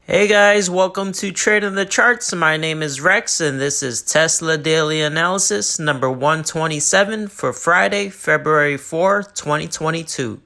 Hey guys, welcome to Trading the Charts. My name is Rex and this is Tesla Daily Analysis number 127 for Friday, February 4, 2022.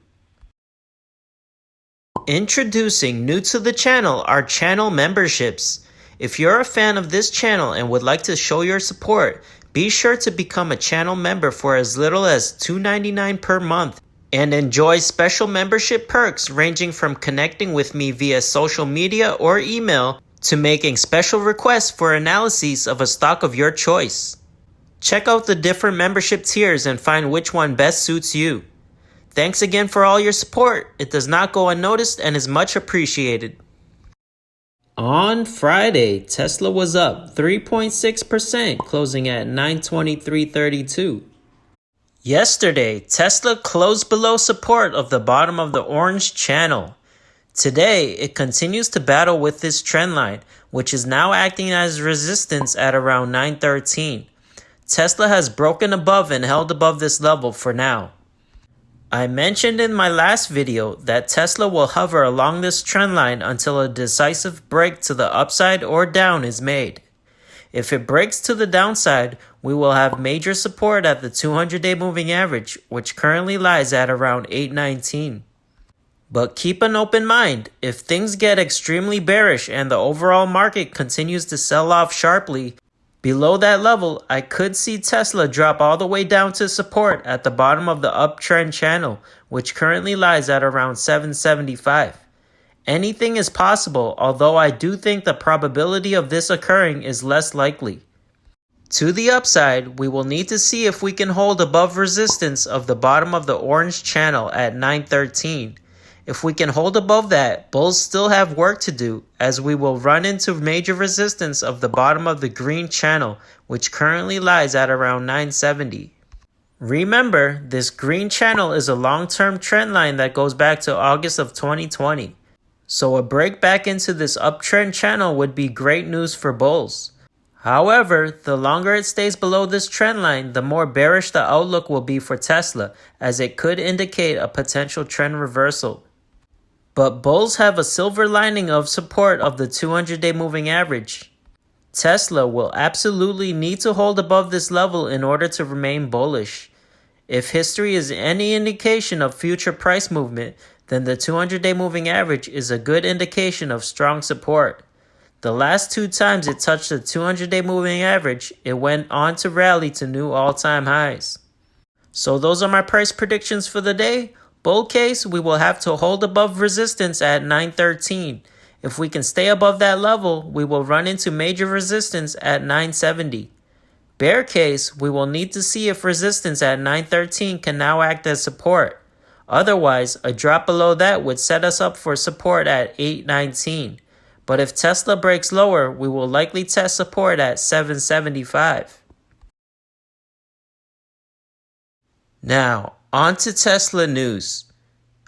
Introducing new to the channel are channel memberships. If you're a fan of this channel and would like to show your support, be sure to become a channel member for as little as $2.99 per month. And enjoy special membership perks ranging from connecting with me via social media or email to making special requests for analyses of a stock of your choice. Check out the different membership tiers and find which one best suits you. Thanks again for all your support. It does not go unnoticed and is much appreciated. On Friday, Tesla was up 3.6%, closing at $923.32. Yesterday, Tesla closed below support of the bottom of the orange channel. Today, it continues to battle with this trend line, which is now acting as resistance at around 913. Tesla has broken above and held above this level for now. I mentioned in my last video that Tesla will hover along this trend line until a decisive break to the upside or down is made. If it breaks to the downside, we will have major support at the 200-day moving average, which currently lies at around 819. But keep an open mind. If things get extremely bearish and the overall market continues to sell off sharply, below that level, I could see Tesla drop all the way down to support at the bottom of the uptrend channel, which currently lies at around 775. Anything is possible, although I do think the probability of this occurring is less likely. To the upside, we will need to see if we can hold above resistance of the bottom of the orange channel at 913. If we can hold above that, bulls still have work to do, as we will run into major resistance of the bottom of the green channel, which currently lies at around 970. Remember, this green channel is a long-term trend line that goes back to August of 2020. So a break back into this uptrend channel would be great news for bulls. However, the longer it stays below this trend line, the more bearish the outlook will be for Tesla, as it could indicate a potential trend reversal. But bulls have a silver lining of support of the 200-day moving average. Tesla will absolutely need to hold above this level in order to remain bullish. If history is any indication of future price movement, then the 200-day moving average is a good indication of strong support. The last two times it touched the 200-day moving average, it went on to rally to new all-time highs. So those are my price predictions for the day. Bull case, we will have to hold above resistance at 913. If we can stay above that level, we will run into major resistance at 970. Bear case, we will need to see if resistance at 913 can now act as support. Otherwise, a drop below that would set us up for support at 819. But if Tesla breaks lower, we will likely test support at 775. Now, on to Tesla news.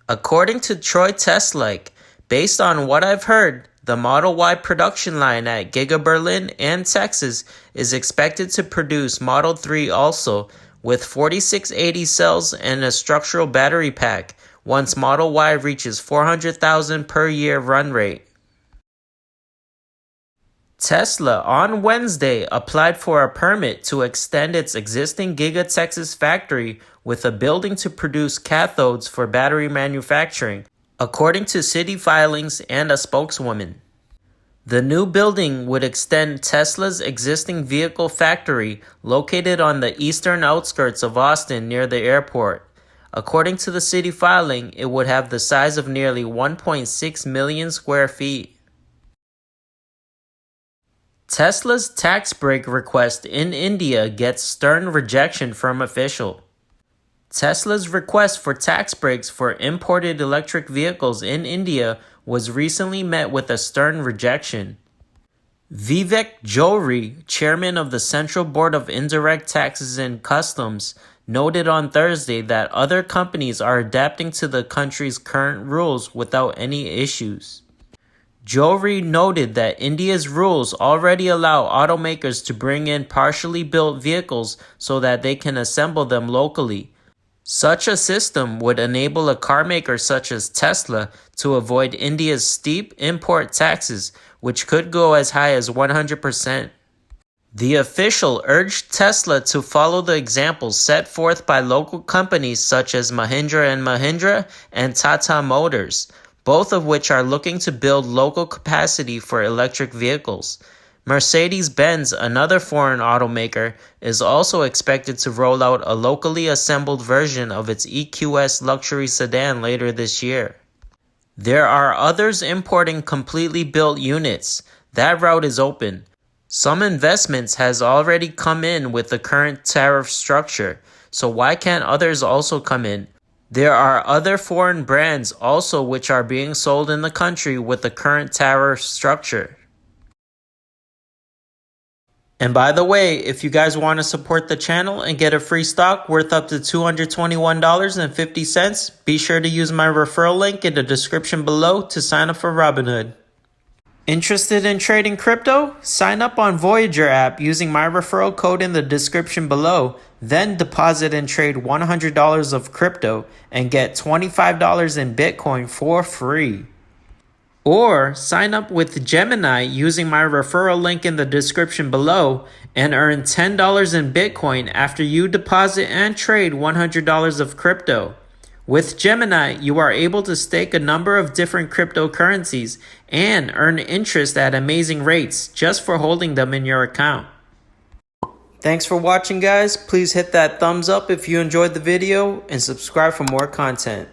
According to Troy Teslike, based on what I've heard, the Model Y production line at Giga Berlin and Texas is expected to produce Model 3 also, with 4680 cells and a structural battery pack once Model Y reaches 400,000 per year run rate. Tesla on Wednesday applied for a permit to extend its existing Giga Texas factory with a building to produce cathodes for battery manufacturing, according to city filings and a spokeswoman. The new building would extend Tesla's existing vehicle factory located on the eastern outskirts of Austin near the airport. According to the city filing, it would have the size of nearly 1.6 million square feet. Tesla's tax break request in India gets stern rejection from official. Tesla's request for tax breaks for imported electric vehicles in India was recently met with a stern rejection. Vivek Johri, chairman of the Central Board of Indirect Taxes and Customs, noted on Thursday that other companies are adapting to the country's current rules without any issues. Johri noted that India's rules already allow automakers to bring in partially built vehicles so that they can assemble them locally. Such a system would enable a car maker such as Tesla to avoid India's steep import taxes, which could go as high as 100%. The official urged Tesla to follow the examples set forth by local companies such as Mahindra & Mahindra and Tata Motors, both of which are looking to build local capacity for electric vehicles. Mercedes-Benz, another foreign automaker, is also expected to roll out a locally assembled version of its EQS luxury sedan later this year. There are others importing completely built units. That route is open. Some investments has already come in with the current tariff structure, so why can't others also come in? There are other foreign brands also which are being sold in the country with the current tariff structure. And by the way, if you guys want to support the channel and get a free stock worth up to $221.50, be sure to use my referral link in the description below to sign up for Robinhood. Interested in trading crypto? Sign up on Voyager app using my referral code in the description below, then deposit and trade $100 of crypto and get $25 in Bitcoin for free. Or sign up with Gemini using my referral link in the description below and earn $10 in Bitcoin after you deposit and trade $100 of crypto. With Gemini, you are able to stake a number of different cryptocurrencies and earn interest at amazing rates just for holding them in your account. Thanks for watching, guys. Please hit that thumbs up if you enjoyed the video and subscribe for more content.